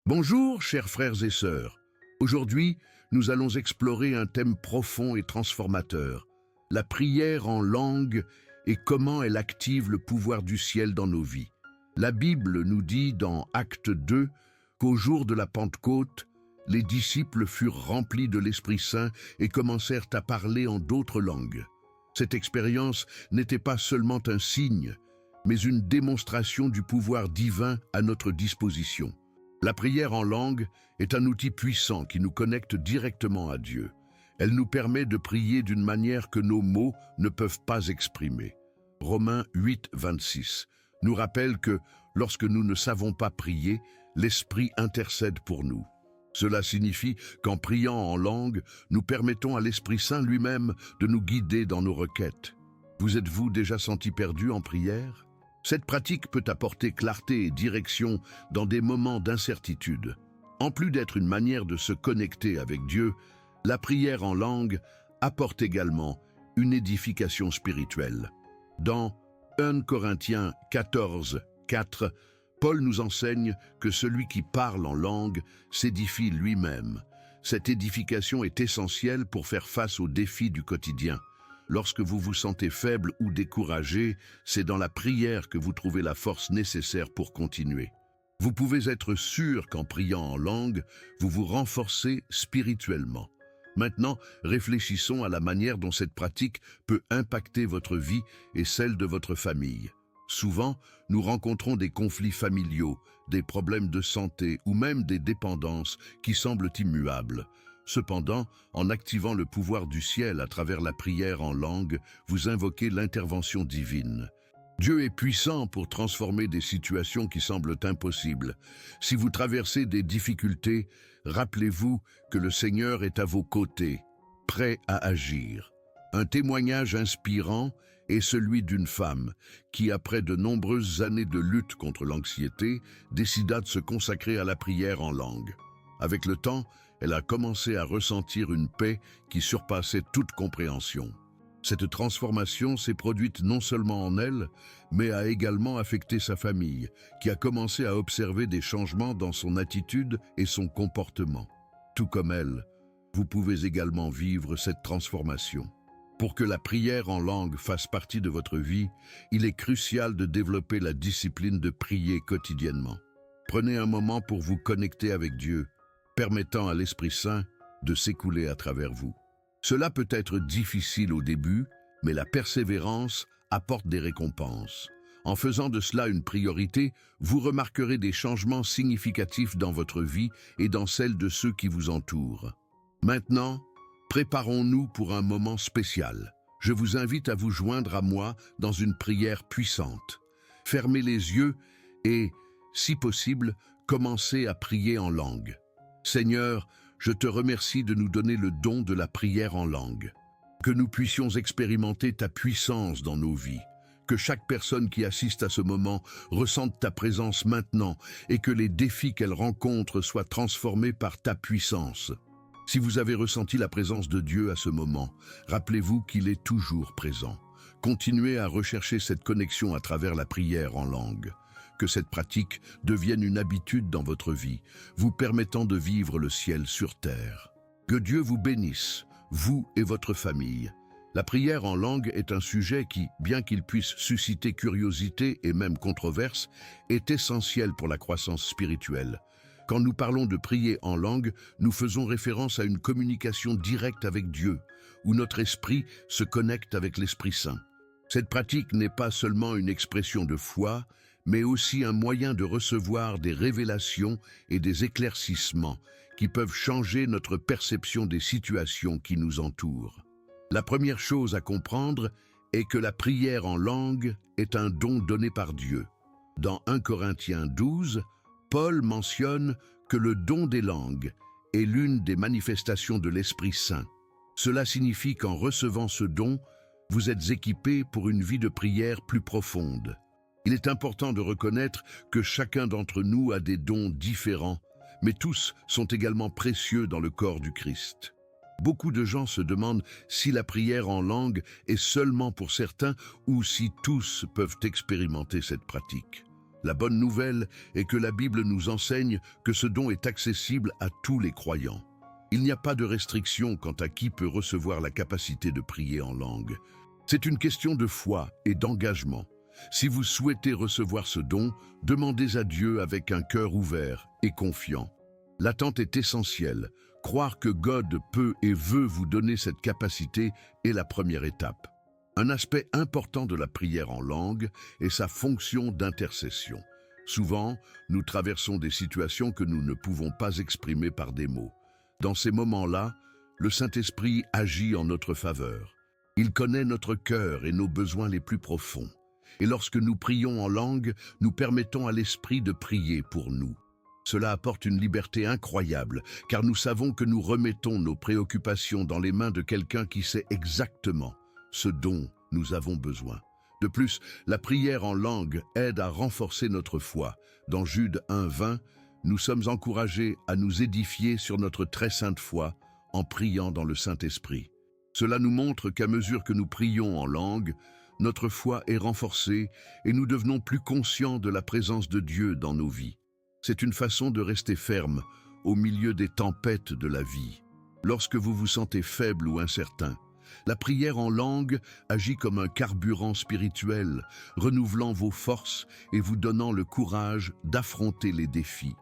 Bonjour, chers frères et sœurs. Aujourd'hui, nous allons explorer un thème profond et transformateur, la prière en langue et comment elle active le pouvoir du ciel dans nos vies. La Bible nous dit dans Actes 2 qu'au jour de la Pentecôte, les disciples furent remplis de l'Esprit Saint et commencèrent à parler en d'autres langues. Cette expérience n'était pas seulement un signe, mais une démonstration du pouvoir divin à notre disposition. La prière en langue est un outil puissant qui nous connecte directement à Dieu. Elle nous permet de prier d'une manière que nos mots ne peuvent pas exprimer. Romains 8, 26 nous rappelle que lorsque nous ne savons pas prier, l'Esprit intercède pour nous. Cela signifie qu'en priant en langue, nous permettons à l'Esprit Saint lui-même de nous guider dans nos requêtes. Vous êtes-vous déjà senti perdu en prière ? Cette pratique peut apporter clarté et direction dans des moments d'incertitude. En plus d'être une manière de se connecter avec Dieu, la prière en langue apporte également une édification spirituelle. Dans 1 Corinthiens 14, 4, Paul nous enseigne que celui qui parle en langue s'édifie lui-même. Cette édification est essentielle pour faire face aux défis du quotidien. Lorsque vous vous sentez faible ou découragé, c'est dans la prière que vous trouvez la force nécessaire pour continuer. Vous pouvez être sûr qu'en priant en langue, vous vous renforcez spirituellement. Maintenant, réfléchissons à la manière dont cette pratique peut impacter votre vie et celle de votre famille. Souvent, nous rencontrons des conflits familiaux, des problèmes de santé ou même des dépendances qui semblent immuables. Cependant, en activant le pouvoir du ciel à travers la prière en langue, vous invoquez l'intervention divine. Dieu est puissant pour transformer des situations qui semblent impossibles. Si vous traversez des difficultés, rappelez-vous que le Seigneur est à vos côtés, prêt à agir. Un témoignage inspirant est celui d'une femme qui, après de nombreuses années de lutte contre l'anxiété, décida de se consacrer à la prière en langue. Avec le temps, elle a commencé à ressentir une paix qui surpassait toute compréhension. Cette transformation s'est produite non seulement en elle, mais a également affecté sa famille, qui a commencé à observer des changements dans son attitude et son comportement. Tout comme elle, vous pouvez également vivre cette transformation. Pour que la prière en langue fasse partie de votre vie, il est crucial de développer la discipline de prier quotidiennement. Prenez un moment pour vous connecter avec Dieu, permettant à l'Esprit Saint de s'écouler à travers vous. Cela peut être difficile au début, mais la persévérance apporte des récompenses. En faisant de cela une priorité, vous remarquerez des changements significatifs dans votre vie et dans celle de ceux qui vous entourent. Maintenant, préparons-nous pour un moment spécial. Je vous invite à vous joindre à moi dans une prière puissante. Fermez les yeux et, si possible, commencez à prier en langue. Seigneur, je te remercie de nous donner le don de la prière en langue. Que nous puissions expérimenter ta puissance dans nos vies. Que chaque personne qui assiste à ce moment ressente ta présence maintenant et que les défis qu'elle rencontre soient transformés par ta puissance. Si vous avez ressenti la présence de Dieu à ce moment, rappelez-vous qu'il est toujours présent. Continuez à rechercher cette connexion à travers la prière en langue. Que cette pratique devienne une habitude dans votre vie, vous permettant de vivre le ciel sur terre. Que Dieu vous bénisse, vous et votre famille. La prière en langue est un sujet qui, bien qu'il puisse susciter curiosité et même controverse, est essentiel pour la croissance spirituelle. Quand nous parlons de prier en langue, nous faisons référence à une communication directe avec Dieu, où notre esprit se connecte avec l'Esprit Saint. Cette pratique n'est pas seulement une expression de foi, mais aussi un moyen de recevoir des révélations et des éclaircissements qui peuvent changer notre perception des situations qui nous entourent. La première chose à comprendre est que la prière en langue est un don donné par Dieu. Dans 1 Corinthiens 12, Paul mentionne que le don des langues est l'une des manifestations de l'Esprit Saint. Cela signifie qu'en recevant ce don, vous êtes équipé pour une vie de prière plus profonde. Il est important de reconnaître que chacun d'entre nous a des dons différents, mais tous sont également précieux dans le corps du Christ. Beaucoup de gens se demandent si la prière en langue est seulement pour certains ou si tous peuvent expérimenter cette pratique. La bonne nouvelle est que la Bible nous enseigne que ce don est accessible à tous les croyants. Il n'y a pas de restriction quant à qui peut recevoir la capacité de prier en langue. C'est une question de foi et d'engagement. Si vous souhaitez recevoir ce don, demandez à Dieu avec un cœur ouvert et confiant. L'attente est essentielle. Croire que God peut et veut vous donner cette capacité est la première étape. Un aspect important de la prière en langue est sa fonction d'intercession. Souvent, nous traversons des situations que nous ne pouvons pas exprimer par des mots. Dans ces moments-là, le Saint-Esprit agit en notre faveur. Il connaît notre cœur et nos besoins les plus profonds. Et lorsque nous prions en langue, nous permettons à l'Esprit de prier pour nous. Cela apporte une liberté incroyable, car nous savons que nous remettons nos préoccupations dans les mains de quelqu'un qui sait exactement ce dont nous avons besoin. De plus, la prière en langue aide à renforcer notre foi. Dans Jude 1:20, nous sommes encouragés à nous édifier sur notre très sainte foi en priant dans le Saint-Esprit. Cela nous montre qu'à mesure que nous prions en langue, notre foi est renforcée et nous devenons plus conscients de la présence de Dieu dans nos vies. C'est une façon de rester ferme au milieu des tempêtes de la vie. Lorsque vous vous sentez faible ou incertain, la prière en langue agit comme un carburant spirituel, renouvelant vos forces et vous donnant le courage d'affronter les défis.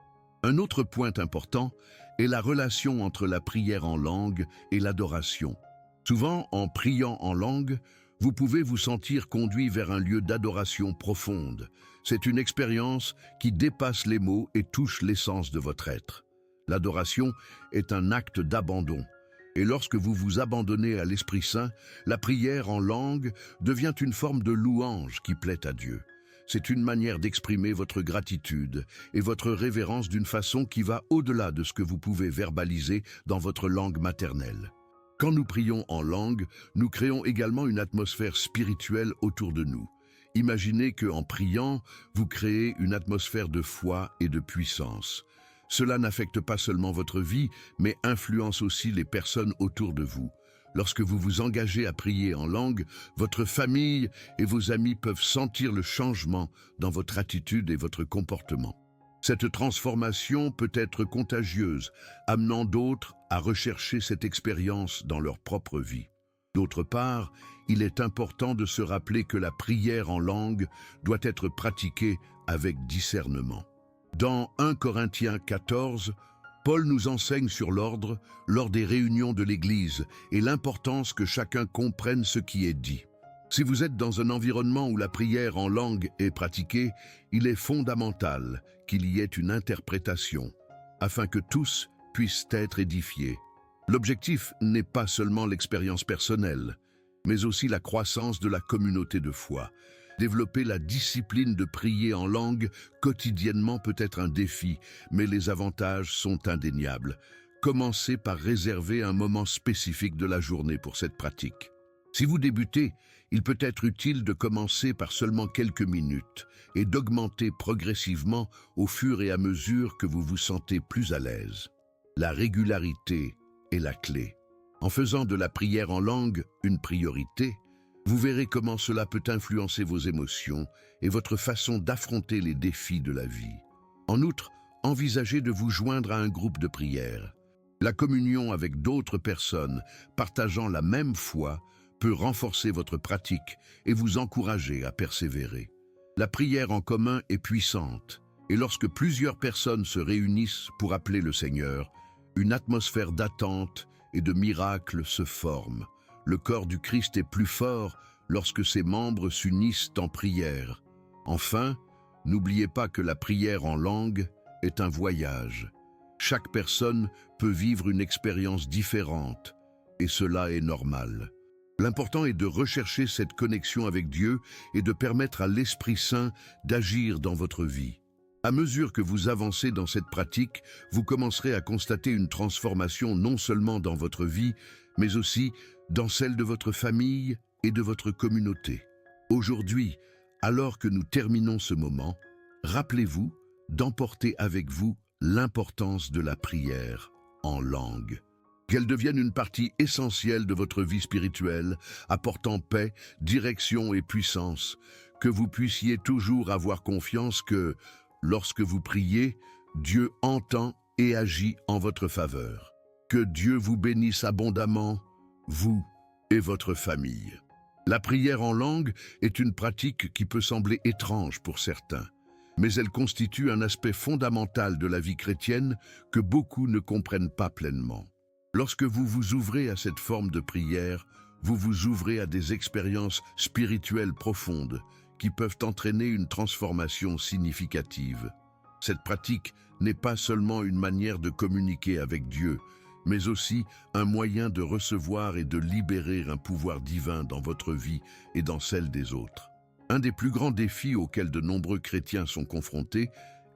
Un autre point important est la relation entre la prière en langue et l'adoration. Souvent, en priant en langue, vous pouvez vous sentir conduit vers un lieu d'adoration profonde. C'est une expérience qui dépasse les mots et touche l'essence de votre être. L'adoration est un acte d'abandon. Et lorsque vous vous abandonnez à l'Esprit Saint, la prière en langue devient une forme de louange qui plaît à Dieu. C'est une manière d'exprimer votre gratitude et votre révérence d'une façon qui va au-delà de ce que vous pouvez verbaliser dans votre langue maternelle. Quand nous prions en langue, nous créons également une atmosphère spirituelle autour de nous. Imaginez qu'en priant, vous créez une atmosphère de foi et de puissance. Cela n'affecte pas seulement votre vie, mais influence aussi les personnes autour de vous. Lorsque vous vous engagez à prier en langue, votre famille et vos amis peuvent sentir le changement dans votre attitude et votre comportement. Cette transformation peut être contagieuse, amenant d'autres à rechercher cette expérience dans leur propre vie. D'autre part, il est important de se rappeler que la prière en langue doit être pratiquée avec discernement. Dans 1 Corinthiens 14, Paul nous enseigne sur l'ordre lors des réunions de l'Église et l'importance que chacun comprenne ce qui est dit. Si vous êtes dans un environnement où la prière en langue est pratiquée, il est fondamental qu'il y ait une interprétation, afin que tous puissent être édifiés. L'objectif n'est pas seulement l'expérience personnelle, mais aussi la croissance de la communauté de foi. Développer la discipline de prier en langue quotidiennement peut être un défi, mais les avantages sont indéniables. Commencez par réserver un moment spécifique de la journée pour cette pratique. Si vous débutez, il peut être utile de commencer par seulement quelques minutes et d'augmenter progressivement au fur et à mesure que vous vous sentez plus à l'aise. La régularité est la clé. En faisant de la prière en langue une priorité, vous verrez comment cela peut influencer vos émotions et votre façon d'affronter les défis de la vie. En outre, envisagez de vous joindre à un groupe de prière. La communion avec d'autres personnes partageant la même foi peut renforcer votre pratique et vous encourager à persévérer. La prière en commun est puissante, et lorsque plusieurs personnes se réunissent pour appeler le Seigneur, une atmosphère d'attente et de miracle se forme. Le corps du Christ est plus fort lorsque ses membres s'unissent en prière. Enfin, n'oubliez pas que la prière en langue est un voyage. Chaque personne peut vivre une expérience différente, et cela est normal. L'important est de rechercher cette connexion avec Dieu et de permettre à l'Esprit Saint d'agir dans votre vie. À mesure que vous avancez dans cette pratique, vous commencerez à constater une transformation non seulement dans votre vie, mais aussi dans celle de votre famille et de votre communauté. Aujourd'hui, alors que nous terminons ce moment, rappelez-vous d'emporter avec vous l'importance de la prière en langue. Qu'elle devienne une partie essentielle de votre vie spirituelle, apportant paix, direction et puissance. que vous puissiez toujours avoir confiance que, lorsque vous priez, Dieu entend et agit en votre faveur. Que Dieu vous bénisse abondamment, vous et votre famille. La prière en langue est une pratique qui peut sembler étrange pour certains, mais elle constitue un aspect fondamental de la vie chrétienne que beaucoup ne comprennent pas pleinement. Lorsque vous vous ouvrez à cette forme de prière, vous vous ouvrez à des expériences spirituelles profondes qui peuvent entraîner une transformation significative. Cette pratique n'est pas seulement une manière de communiquer avec Dieu, mais aussi un moyen de recevoir et de libérer un pouvoir divin dans votre vie et dans celle des autres. Un des plus grands défis auxquels de nombreux chrétiens sont confrontés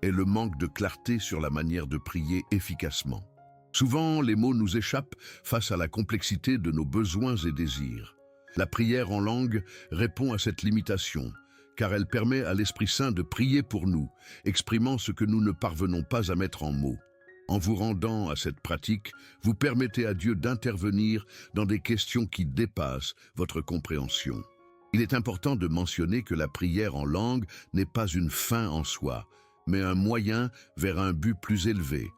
est le manque de clarté sur la manière de prier efficacement. Souvent, les mots nous échappent face à la complexité de nos besoins et désirs. La prière en langue répond à cette limitation, car elle permet à l'Esprit Saint de prier pour nous, exprimant ce que nous ne parvenons pas à mettre en mots. En vous rendant à cette pratique, vous permettez à Dieu d'intervenir dans des questions qui dépassent votre compréhension. Il est important de mentionner que la prière en langue n'est pas une fin en soi, mais un moyen vers un but plus élevé,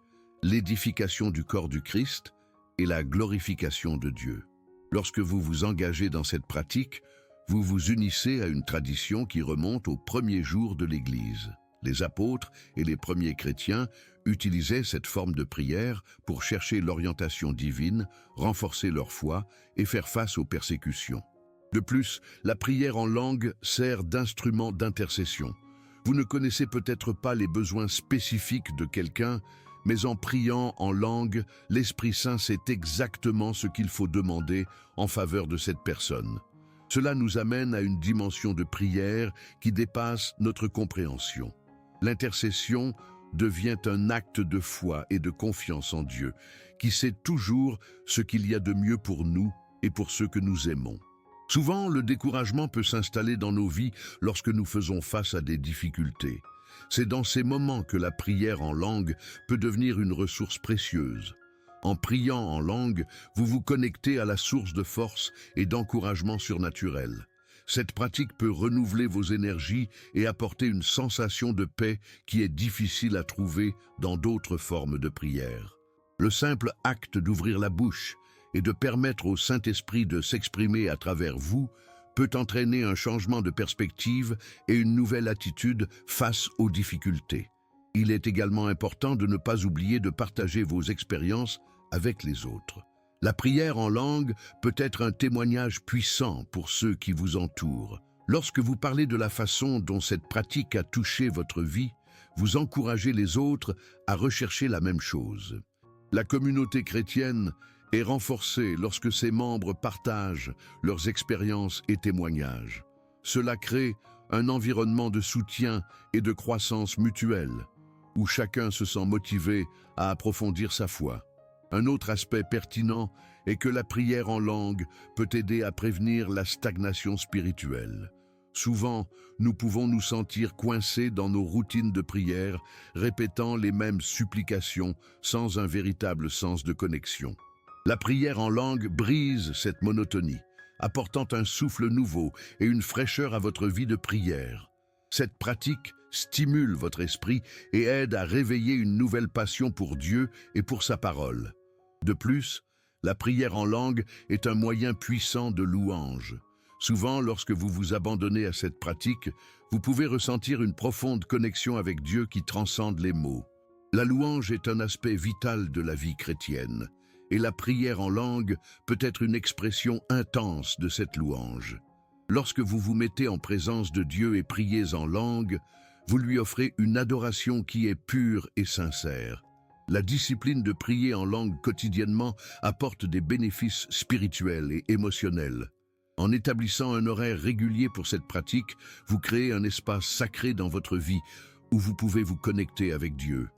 l'édification du corps du Christ et la glorification de Dieu. Lorsque vous vous engagez dans cette pratique, vous vous unissez à une tradition qui remonte aux premiers jours de l'Église. Les apôtres et les premiers chrétiens utilisaient cette forme de prière pour chercher l'orientation divine, renforcer leur foi et faire face aux persécutions. De plus, la prière en langue sert d'instrument d'intercession. Vous ne connaissez peut-être pas les besoins spécifiques de quelqu'un, mais en priant en langue, l'Esprit Saint sait exactement ce qu'il faut demander en faveur de cette personne. Cela nous amène à une dimension de prière qui dépasse notre compréhension. L'intercession devient un acte de foi et de confiance en Dieu, qui sait toujours ce qu'il y a de mieux pour nous et pour ceux que nous aimons. Souvent, le découragement peut s'installer dans nos vies lorsque nous faisons face à des difficultés. C'est dans ces moments que la prière en langue peut devenir une ressource précieuse. En priant en langue, vous vous connectez à la source de force et d'encouragement surnaturel. Cette pratique peut renouveler vos énergies et apporter une sensation de paix qui est difficile à trouver dans d'autres formes de prière. Le simple acte d'ouvrir la bouche et de permettre au Saint-Esprit de s'exprimer à travers vous peut entraîner un changement de perspective et une nouvelle attitude face aux difficultés. Il est également important de ne pas oublier de partager vos expériences avec les autres. La prière en langue peut être un témoignage puissant pour ceux qui vous entourent. Lorsque vous parlez de la façon dont cette pratique a touché votre vie, vous encouragez les autres à rechercher la même chose. La communauté chrétienne est renforcée lorsque ses membres partagent leurs expériences et témoignages. Cela crée un environnement de soutien et de croissance mutuelle, où chacun se sent motivé à approfondir sa foi. Un autre aspect pertinent est que la prière en langue peut aider à prévenir la stagnation spirituelle. Souvent, nous pouvons nous sentir coincés dans nos routines de prière, répétant les mêmes supplications sans un véritable sens de connexion. La prière en langue brise cette monotonie, apportant un souffle nouveau et une fraîcheur à votre vie de prière. Cette pratique stimule votre esprit et aide à réveiller une nouvelle passion pour Dieu et pour sa parole. De plus, la prière en langue est un moyen puissant de louange. Souvent, lorsque vous vous abandonnez à cette pratique, vous pouvez ressentir une profonde connexion avec Dieu qui transcende les mots. La louange est un aspect vital de la vie chrétienne, et la prière en langue peut être une expression intense de cette louange. Lorsque vous vous mettez en présence de Dieu et priez en langue, vous lui offrez une adoration qui est pure et sincère. La discipline de prier en langue quotidiennement apporte des bénéfices spirituels et émotionnels. En établissant un horaire régulier pour cette pratique, vous créez un espace sacré dans votre vie où vous pouvez vous connecter avec Dieu.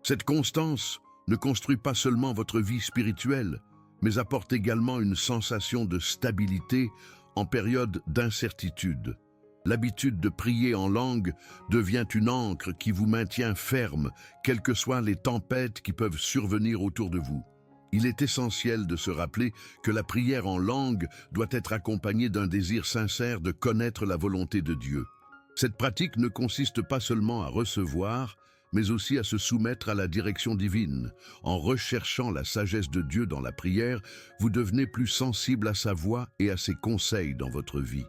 Cette constance ne construit pas seulement votre vie spirituelle, mais apporte également une sensation de stabilité en période d'incertitude. L'habitude de prier en langue devient une ancre qui vous maintient ferme, quelles que soient les tempêtes qui peuvent survenir autour de vous. Il est essentiel de se rappeler que la prière en langue doit être accompagnée d'un désir sincère de connaître la volonté de Dieu. Cette pratique ne consiste pas seulement à recevoir, mais aussi à se soumettre à la direction divine. En recherchant la sagesse de Dieu dans la prière, vous devenez plus sensible à sa voix et à ses conseils dans votre vie.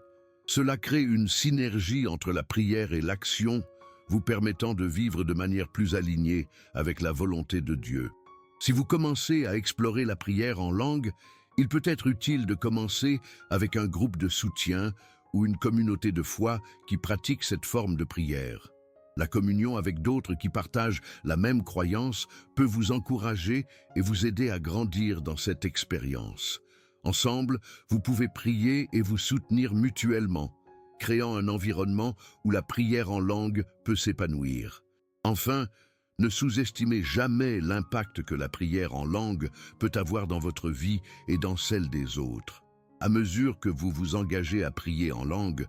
Cela crée une synergie entre la prière et l'action, vous permettant de vivre de manière plus alignée avec la volonté de Dieu. Si vous commencez à explorer la prière en langue, il peut être utile de commencer avec un groupe de soutien ou une communauté de foi qui pratique cette forme de prière. La communion avec d'autres qui partagent la même croyance peut vous encourager et vous aider à grandir dans cette expérience. Ensemble, vous pouvez prier et vous soutenir mutuellement, créant un environnement où la prière en langue peut s'épanouir. Enfin, ne sous-estimez jamais l'impact que la prière en langue peut avoir dans votre vie et dans celle des autres. À mesure que vous vous engagez à prier en langue,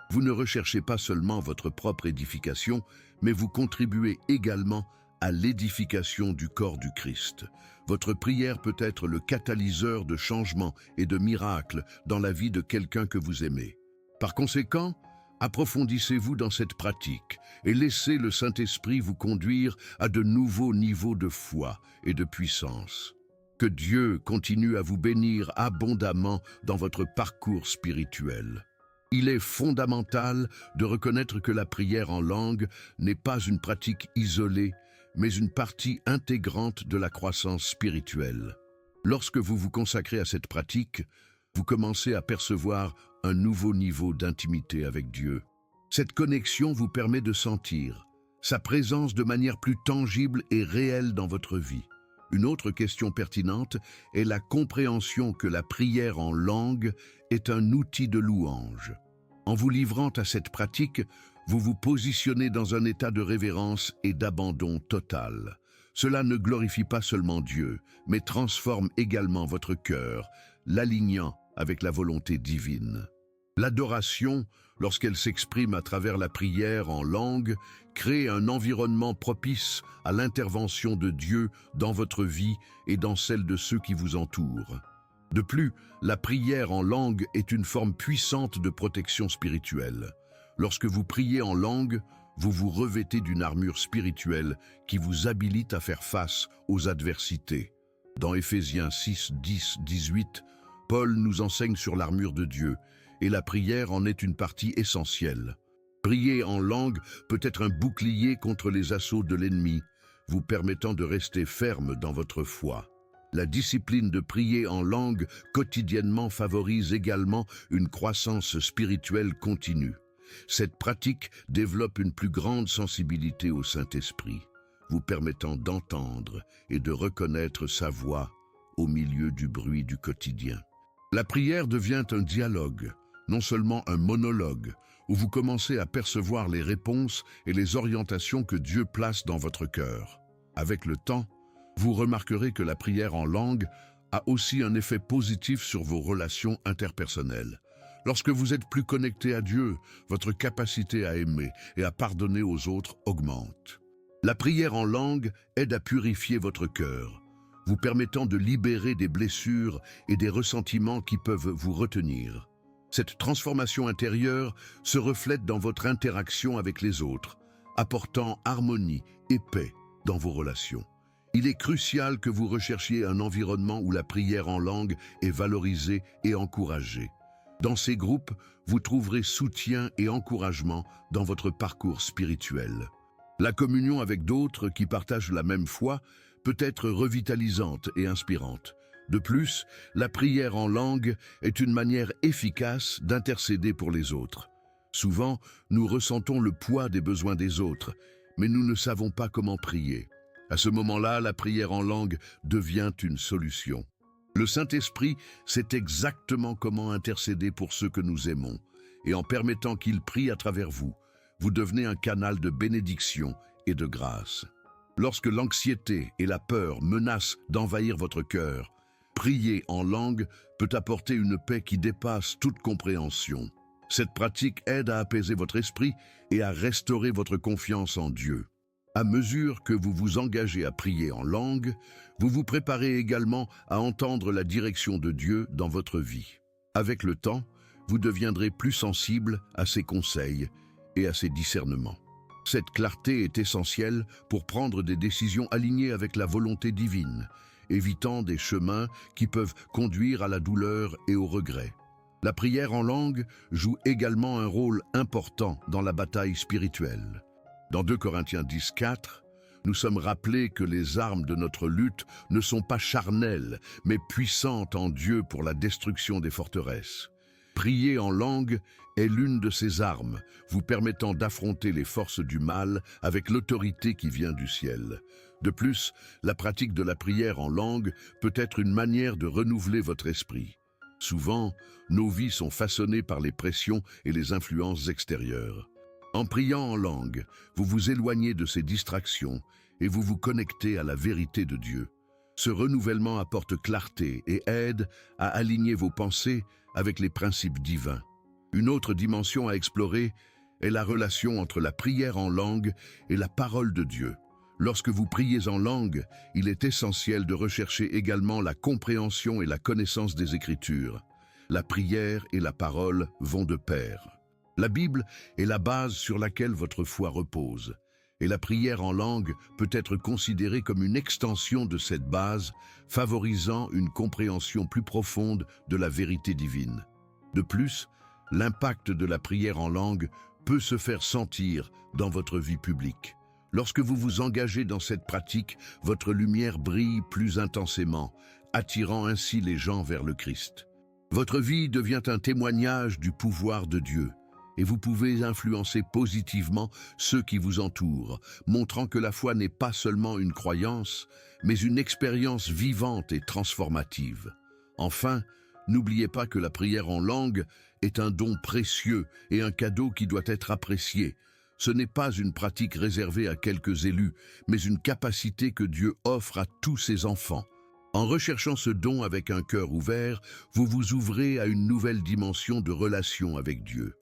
vous ne recherchez pas seulement votre propre édification, mais vous contribuez également à l'édification du corps du Christ. Votre prière peut être le catalyseur de changements et de miracles dans la vie de quelqu'un que vous aimez. Par conséquent, approfondissez-vous dans cette pratique et laissez le Saint-Esprit vous conduire à de nouveaux niveaux de foi et de puissance. Que Dieu continue à vous bénir abondamment dans votre parcours spirituel. Il est fondamental de reconnaître que la prière en langue n'est pas une pratique isolée, mais une partie intégrante de la croissance spirituelle. Lorsque vous vous consacrez à cette pratique, vous commencez à percevoir un nouveau niveau d'intimité avec Dieu. Cette connexion vous permet de sentir sa présence de manière plus tangible et réelle dans votre vie. Une autre question pertinente est la compréhension que la prière en langue est un outil de louange. En vous livrant à cette pratique, vous vous positionnez dans un état de révérence et d'abandon total. Cela ne glorifie pas seulement Dieu, mais transforme également votre cœur, l'alignant avec la volonté divine. L'adoration, lorsqu'elle s'exprime à travers la prière en langue, crée un environnement propice à l'intervention de Dieu dans votre vie et dans celle de ceux qui vous entourent. De plus, la prière en langue est une forme puissante de protection spirituelle. Lorsque vous priez en langue, vous vous revêtez d'une armure spirituelle qui vous habilite à faire face aux adversités. Dans Éphésiens 6, 10, 18, Paul nous enseigne sur l'armure de Dieu, et la prière en est une partie essentielle. Prier en langue peut être un bouclier contre les assauts de l'ennemi, vous permettant de rester ferme dans votre foi. La discipline de prier en langue quotidiennement favorise également une croissance spirituelle continue. Cette pratique développe une plus grande sensibilité au Saint-Esprit, vous permettant d'entendre et de reconnaître sa voix au milieu du bruit du quotidien. La prière devient un dialogue, non seulement un monologue, où vous commencez à percevoir les réponses et les orientations que Dieu place dans votre cœur. Avec le temps, vous remarquerez que la prière en langue a aussi un effet positif sur vos relations interpersonnelles. Lorsque vous êtes plus connecté à Dieu, votre capacité à aimer et à pardonner aux autres augmente. La prière en langue aide à purifier votre cœur, vous permettant de libérer des blessures et des ressentiments qui peuvent vous retenir. Cette transformation intérieure se reflète dans votre interaction avec les autres, apportant harmonie et paix dans vos relations. Il est crucial que vous recherchiez un environnement où la prière en langue est valorisée et encouragée. Dans ces groupes, vous trouverez soutien et encouragement dans votre parcours spirituel. La communion avec d'autres qui partagent la même foi peut être revitalisante et inspirante. De plus, la prière en langue est une manière efficace d'intercéder pour les autres. Souvent, nous ressentons le poids des besoins des autres, mais nous ne savons pas comment prier. À ce moment-là, la prière en langue devient une solution. Le Saint-Esprit sait exactement comment intercéder pour ceux que nous aimons, et en permettant qu'il prie à travers vous, vous devenez un canal de bénédiction et de grâce. Lorsque l'anxiété et la peur menacent d'envahir votre cœur, prier en langue peut apporter une paix qui dépasse toute compréhension. Cette pratique aide à apaiser votre esprit et à restaurer votre confiance en Dieu. À mesure que vous vous engagez à prier en langue, vous vous préparez également à entendre la direction de Dieu dans votre vie. Avec le temps, vous deviendrez plus sensible à ses conseils et à ses discernements. Cette clarté est essentielle pour prendre des décisions alignées avec la volonté divine, évitant des chemins qui peuvent conduire à la douleur et au regret. La prière en langue joue également un rôle important dans la bataille spirituelle. Dans 2 Corinthiens 10:4, nous sommes rappelés que les armes de notre lutte ne sont pas charnelles, mais puissantes en Dieu pour la destruction des forteresses. Prier en langue est l'une de ces armes, vous permettant d'affronter les forces du mal avec l'autorité qui vient du ciel. De plus, la pratique de la prière en langue peut être une manière de renouveler votre esprit. Souvent, nos vies sont façonnées par les pressions et les influences extérieures. En priant en langue, vous vous éloignez de ces distractions et vous vous connectez à la vérité de Dieu. Ce renouvellement apporte clarté et aide à aligner vos pensées avec les principes divins. Une autre dimension à explorer est la relation entre la prière en langue et la parole de Dieu. Lorsque vous priez en langue, il est essentiel de rechercher également la compréhension et la connaissance des Écritures. La prière et la parole vont de pair. La Bible est la base sur laquelle votre foi repose, et la prière en langue peut être considérée comme une extension de cette base, favorisant une compréhension plus profonde de la vérité divine. De plus, l'impact de la prière en langue peut se faire sentir dans votre vie publique. Lorsque vous vous engagez dans cette pratique, votre lumière brille plus intensément, attirant ainsi les gens vers le Christ. Votre vie devient un témoignage du pouvoir de Dieu, et vous pouvez influencer positivement ceux qui vous entourent, montrant que la foi n'est pas seulement une croyance, mais une expérience vivante et transformative. Enfin, n'oubliez pas que la prière en langue est un don précieux et un cadeau qui doit être apprécié. Ce n'est pas une pratique réservée à quelques élus, mais une capacité que Dieu offre à tous ses enfants. En recherchant ce don avec un cœur ouvert, vous vous ouvrez à une nouvelle dimension de relation avec Dieu.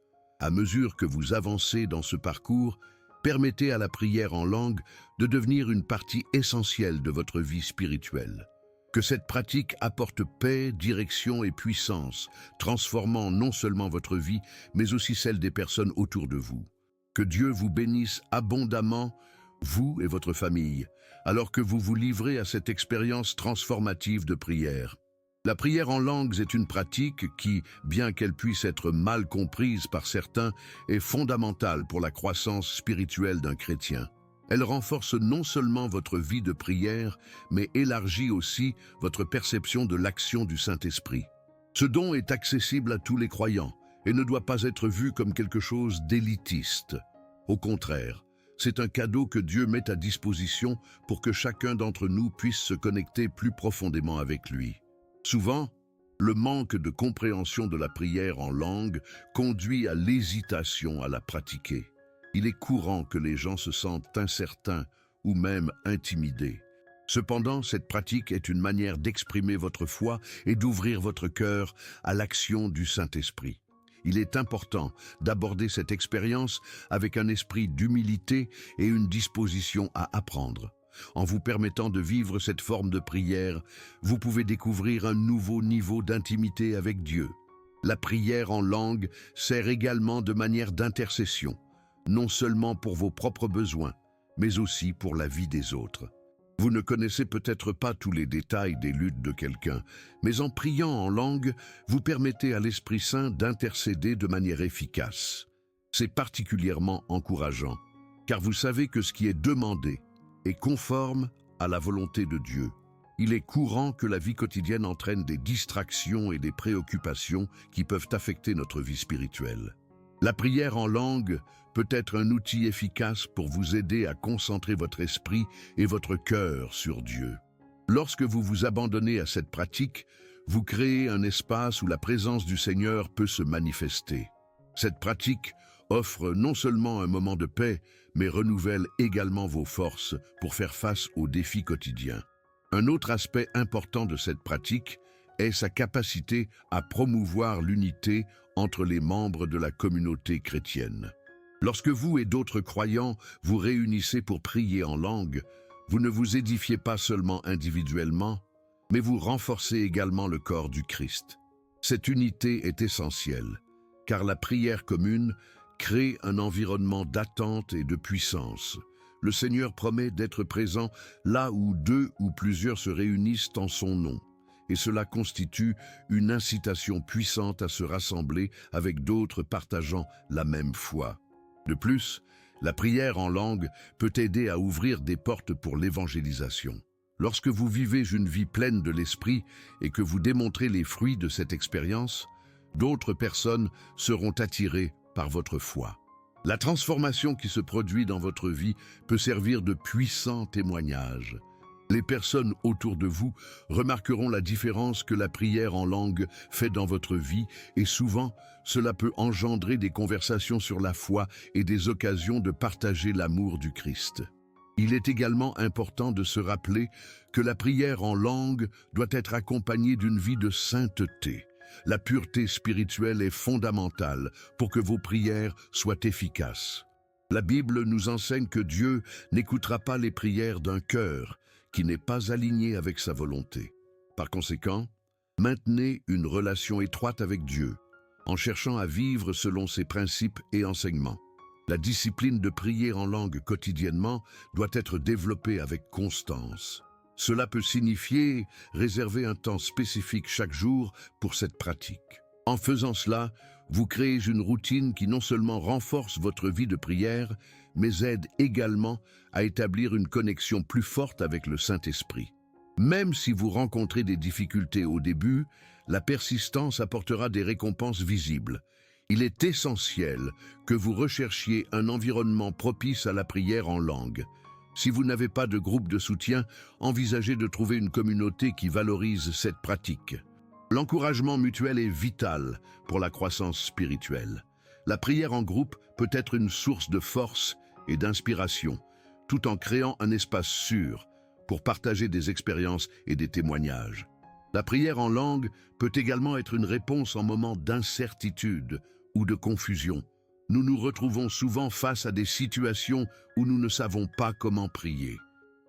À mesure que vous avancez dans ce parcours, permettez à la prière en langue de devenir une partie essentielle de votre vie spirituelle. Que cette pratique apporte paix, direction et puissance, transformant non seulement votre vie, mais aussi celle des personnes autour de vous. Que Dieu vous bénisse abondamment, vous et votre famille, alors que vous vous livrez à cette expérience transformative de prière. La prière en langues est une pratique qui, bien qu'elle puisse être mal comprise par certains, est fondamentale pour la croissance spirituelle d'un chrétien. Elle renforce non seulement votre vie de prière, mais élargit aussi votre perception de l'action du Saint-Esprit. Ce don est accessible à tous les croyants et ne doit pas être vu comme quelque chose d'élitiste. Au contraire, c'est un cadeau que Dieu met à disposition pour que chacun d'entre nous puisse se connecter plus profondément avec lui. Souvent, le manque de compréhension de la prière en langue conduit à l'hésitation à la pratiquer. Il est courant que les gens se sentent incertains ou même intimidés. Cependant, cette pratique est une manière d'exprimer votre foi et d'ouvrir votre cœur à l'action du Saint-Esprit. Il est important d'aborder cette expérience avec un esprit d'humilité et une disposition à apprendre. En vous permettant de vivre cette forme de prière, vous pouvez découvrir un nouveau niveau d'intimité avec Dieu. La prière en langue sert également de manière d'intercession, non seulement pour vos propres besoins, mais aussi pour la vie des autres. Vous ne connaissez peut-être pas tous les détails des luttes de quelqu'un, mais en priant en langue, vous permettez à l'Esprit Saint d'intercéder de manière efficace. C'est particulièrement encourageant, car vous savez que ce qui est demandé est conforme à la volonté de Dieu. Il est courant que la vie quotidienne entraîne des distractions et des préoccupations qui peuvent affecter notre vie spirituelle. La prière en langue peut être un outil efficace pour vous aider à concentrer votre esprit et votre cœur sur Dieu. Lorsque vous vous abandonnez à cette pratique, vous créez un espace où la présence du Seigneur peut se manifester. Cette pratique offre non seulement un moment de paix, mais renouvelle également vos forces pour faire face aux défis quotidiens. Un autre aspect important de cette pratique est sa capacité à promouvoir l'unité entre les membres de la communauté chrétienne. Lorsque vous et d'autres croyants vous réunissez pour prier en langue, vous ne vous édifiez pas seulement individuellement, mais vous renforcez également le corps du Christ. Cette unité est essentielle, car la prière commune crée un environnement d'attente et de puissance. Le Seigneur promet d'être présent là où deux ou plusieurs se réunissent en son nom. Et cela constitue une incitation puissante à se rassembler avec d'autres partageant la même foi. De plus, la prière en langue peut aider à ouvrir des portes pour l'évangélisation. Lorsque vous vivez une vie pleine de l'Esprit et que vous démontrez les fruits de cette expérience, d'autres personnes seront attirées par votre foi. La transformation qui se produit dans votre vie peut servir de puissant témoignage. Les personnes autour de vous remarqueront la différence que la prière en langue fait dans votre vie et souvent, cela peut engendrer des conversations sur la foi et des occasions de partager l'amour du Christ. Il est également important de se rappeler que la prière en langue doit être accompagnée d'une vie de sainteté. La pureté spirituelle est fondamentale pour que vos prières soient efficaces. La Bible nous enseigne que Dieu n'écoutera pas les prières d'un cœur qui n'est pas aligné avec sa volonté. Par conséquent, maintenez une relation étroite avec Dieu, en cherchant à vivre selon ses principes et enseignements. La discipline de prier en langue quotidiennement doit être développée avec constance. Cela peut signifier réserver un temps spécifique chaque jour pour cette pratique. En faisant cela, vous créez une routine qui non seulement renforce votre vie de prière, mais aide également à établir une connexion plus forte avec le Saint-Esprit. Même si vous rencontrez des difficultés au début, la persistance apportera des récompenses visibles. Il est essentiel que vous recherchiez un environnement propice à la prière en langue. Si vous n'avez pas de groupe de soutien, envisagez de trouver une communauté qui valorise cette pratique. L'encouragement mutuel est vital pour la croissance spirituelle. La prière en groupe peut être une source de force et d'inspiration, tout en créant un espace sûr pour partager des expériences et des témoignages. La prière en langue peut également être une réponse en moments d'incertitude ou de confusion. Nous nous retrouvons souvent face à des situations où nous ne savons pas comment prier.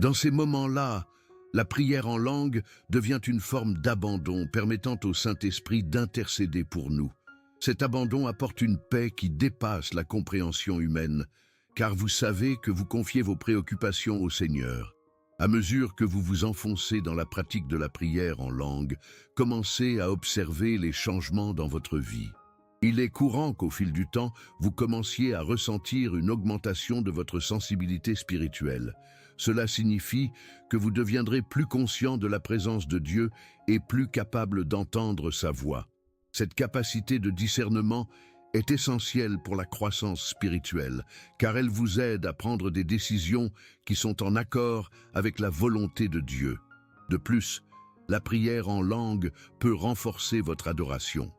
Dans ces moments-là, la prière en langue devient une forme d'abandon permettant au Saint-Esprit d'intercéder pour nous. Cet abandon apporte une paix qui dépasse la compréhension humaine, car vous savez que vous confiez vos préoccupations au Seigneur. À mesure que vous vous enfoncez dans la pratique de la prière en langue, commencez à observer les changements dans votre vie. Il est courant qu'au fil du temps, vous commenciez à ressentir une augmentation de votre sensibilité spirituelle. Cela signifie que vous deviendrez plus conscient de la présence de Dieu et plus capable d'entendre sa voix. Cette capacité de discernement est essentielle pour la croissance spirituelle, car elle vous aide à prendre des décisions qui sont en accord avec la volonté de Dieu. De plus, la prière en langue peut renforcer votre adoration.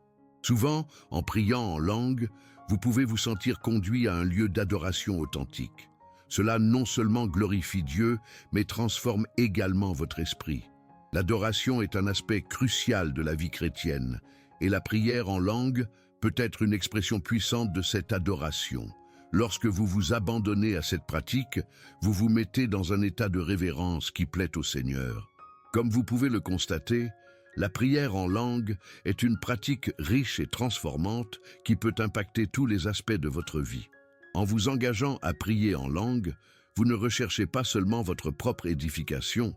Souvent, en priant en langue, vous pouvez vous sentir conduit à un lieu d'adoration authentique. Cela non seulement glorifie Dieu, mais transforme également votre esprit. L'adoration est un aspect crucial de la vie chrétienne, et la prière en langue peut être une expression puissante de cette adoration. Lorsque vous vous abandonnez à cette pratique, vous vous mettez dans un état de révérence qui plaît au Seigneur. Comme vous pouvez le constater, la prière en langue est une pratique riche et transformante qui peut impacter tous les aspects de votre vie. En vous engageant à prier en langue, vous ne recherchez pas seulement votre propre édification,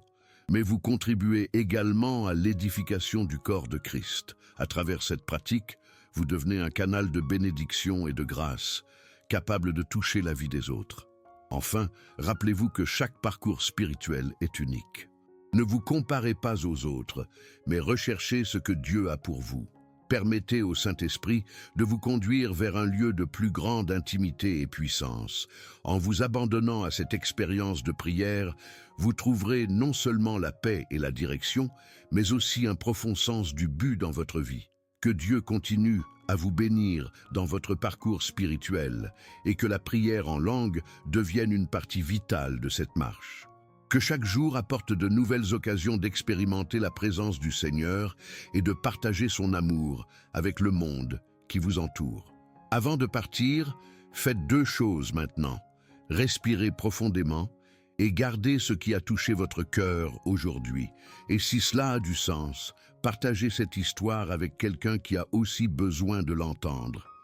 mais vous contribuez également à l'édification du corps de Christ. À travers cette pratique, vous devenez un canal de bénédiction et de grâce, capable de toucher la vie des autres. Enfin, rappelez-vous que chaque parcours spirituel est unique. Ne vous comparez pas aux autres, mais recherchez ce que Dieu a pour vous. Permettez au Saint-Esprit de vous conduire vers un lieu de plus grande intimité et puissance. En vous abandonnant à cette expérience de prière, vous trouverez non seulement la paix et la direction, mais aussi un profond sens du but dans votre vie. Que Dieu continue à vous bénir dans votre parcours spirituel et que la prière en langue devienne une partie vitale de cette marche. Que chaque jour apporte de nouvelles occasions d'expérimenter la présence du Seigneur et de partager son amour avec le monde qui vous entoure. Avant de partir, faites deux choses maintenant. Respirez profondément et gardez ce qui a touché votre cœur aujourd'hui. Et si cela a du sens, partagez cette histoire avec quelqu'un qui a aussi besoin de l'entendre.